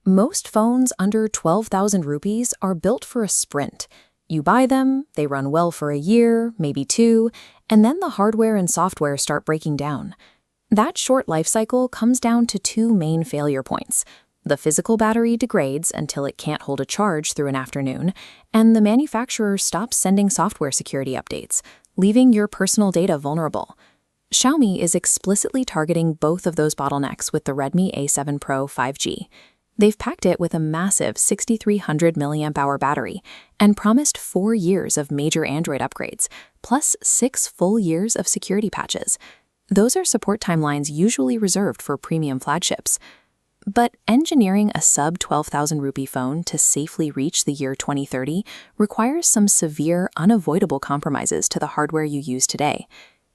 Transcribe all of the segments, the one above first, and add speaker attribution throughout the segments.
Speaker 1: Most phones under 12,000 rupees are built for a sprint. You buy them, they run well for a year, maybe two, and then the hardware and software start breaking down. That short life cycle comes down to two main failure points. The physical battery degrades until it can't hold a charge through an afternoon, and the manufacturer stops sending software security updates, leaving your personal data vulnerable. Xiaomi is explicitly targeting both of those bottlenecks with the Redmi A7 Pro 5G. They've packed it with a massive 6,300 mAh battery and promised 4 years of major Android upgrades, plus 6 full years of security patches. Those are support timelines usually reserved for premium flagships. But engineering a sub-12,000 rupee phone to safely reach the year 2030 requires some severe, unavoidable compromises to the hardware you use today.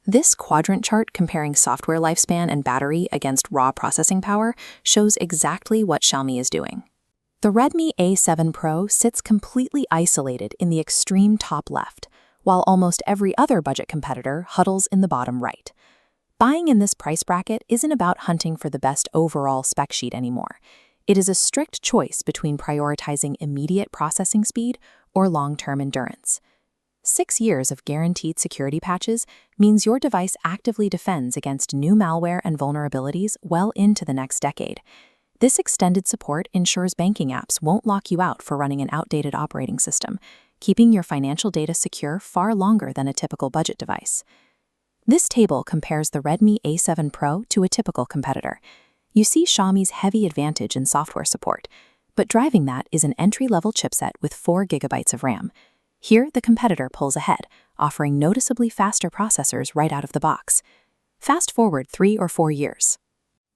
Speaker 1: This quadrant chart comparing software lifespan and battery against raw processing power shows exactly what Xiaomi is doing. The Redmi A7 Pro sits completely isolated in the extreme top left, while almost every other budget competitor huddles in the bottom right. Buying in this price bracket isn't about hunting for the best overall spec sheet anymore. It is a strict choice between prioritizing immediate processing speed or long-term endurance. 6 years of guaranteed security patches means your device actively defends against new malware and vulnerabilities well into the next decade. This extended support ensures banking apps won't lock you out for running an outdated operating system, keeping your financial data secure far longer than a typical budget device. This table compares the Redmi A7 Pro to a typical competitor. You see Xiaomi's heavy advantage in software support, but driving that is an entry-level chipset with 4 GB of RAM. Here, the competitor pulls ahead, offering noticeably faster processors right out of the box. Fast forward 3 or 4 years.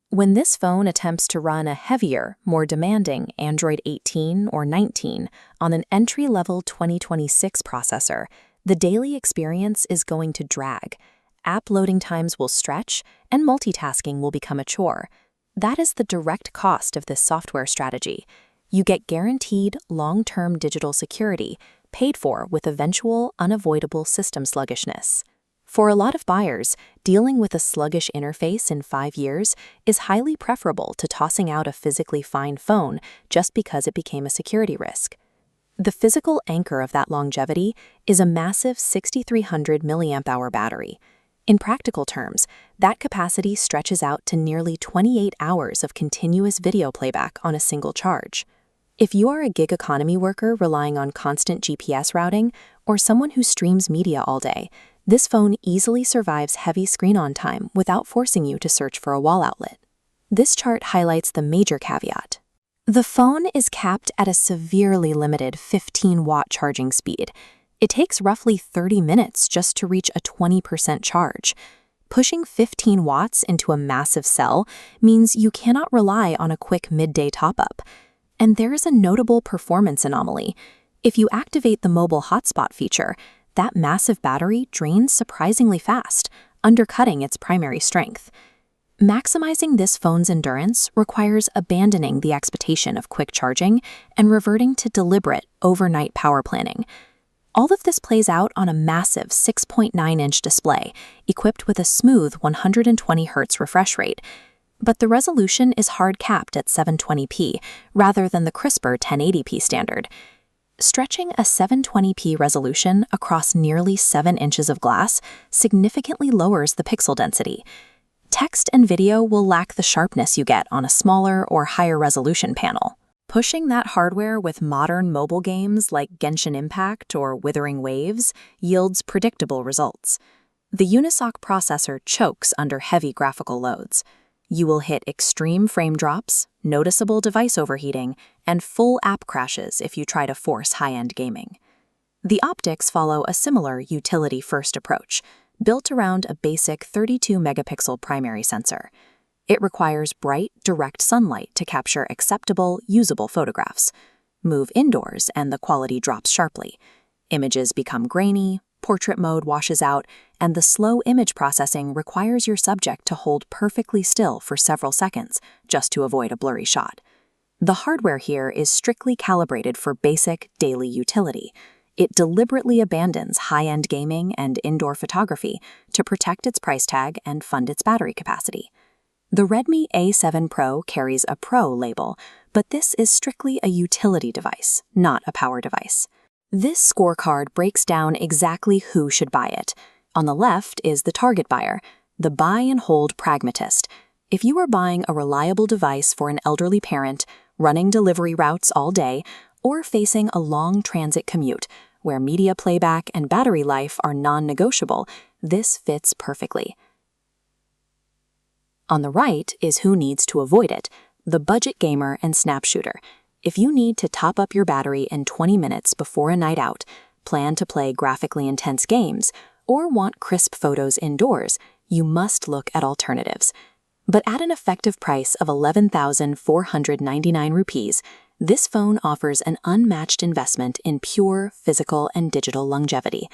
Speaker 1: When this phone attempts to run a heavier, more demanding Android 18 or 19 on an entry-level 2026 processor, the daily experience is going to drag. App loading times will stretch, and multitasking will become a chore. That is the direct cost of this software strategy. You get guaranteed long-term digital security, paid for with eventual, unavoidable system sluggishness. For a lot of buyers, dealing with a sluggish interface in 5 years is highly preferable to tossing out a physically fine phone just because it became a security risk. The physical anchor of that longevity is a massive 6,300 mAh battery. In practical terms, that capacity stretches out to nearly 28 hours of continuous video playback on a single charge. If you are a gig economy worker relying on constant GPS routing or someone who streams media all day, this phone easily survives heavy screen-on time without forcing you to search for a wall outlet. This chart highlights the major caveat. The phone is capped at a severely limited 15-watt charging speed. It takes roughly 30 minutes just to reach a 20% charge. Pushing 15 watts into a massive cell means you cannot rely on a quick midday top-up. And there is a notable performance anomaly. If you activate the mobile hotspot feature, that massive battery drains surprisingly fast, undercutting its primary strength. Maximizing this phone's endurance requires abandoning the expectation of quick charging and reverting to deliberate, overnight power planning. All of this plays out on a massive 6.9-inch display, equipped with a smooth 120 Hz refresh rate. But the resolution is hard-capped at 720p, rather than the crisper 1080p standard. Stretching a 720p resolution across nearly 7 inches of glass significantly lowers the pixel density. Text and video will lack the sharpness you get on a smaller or higher resolution panel. Pushing that hardware with modern mobile games like Genshin Impact or Withering Waves yields predictable results. The Unisoc processor chokes under heavy graphical loads. You will hit extreme frame drops, noticeable device overheating, and full app crashes if you try to force high-end gaming. The optics follow a similar utility-first approach, built around a basic 32-megapixel primary sensor. It requires bright, direct sunlight to capture acceptable, usable photographs. Move indoors and the quality drops sharply. Images become grainy, portrait mode washes out, and the slow image processing requires your subject to hold perfectly still for several seconds just to avoid a blurry shot. The hardware here is strictly calibrated for basic daily utility. It deliberately abandons high-end gaming and indoor photography to protect its price tag and fund its battery capacity. The Redmi A7 Pro carries a Pro label, but this is strictly a utility device, not a power device. This scorecard breaks down exactly who should buy it. On the left is the target buyer, the buy and hold pragmatist. If you are buying a reliable device for an elderly parent, running delivery routes all day, or facing a long transit commute, where media playback and battery life are non-negotiable, this fits perfectly. On the right is who needs to avoid it, the budget gamer and snap shooter. If you need to top up your battery in 20 minutes before a night out, plan to play graphically intense games, or want crisp photos indoors, you must look at alternatives. But at an effective price of 11,499 rupees, this phone offers an unmatched investment in pure physical and digital longevity.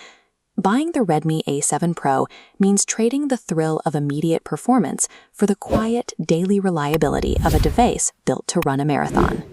Speaker 1: Buying the Redmi A7 Pro means trading the thrill of immediate performance for the quiet, daily reliability of a device built to run a marathon.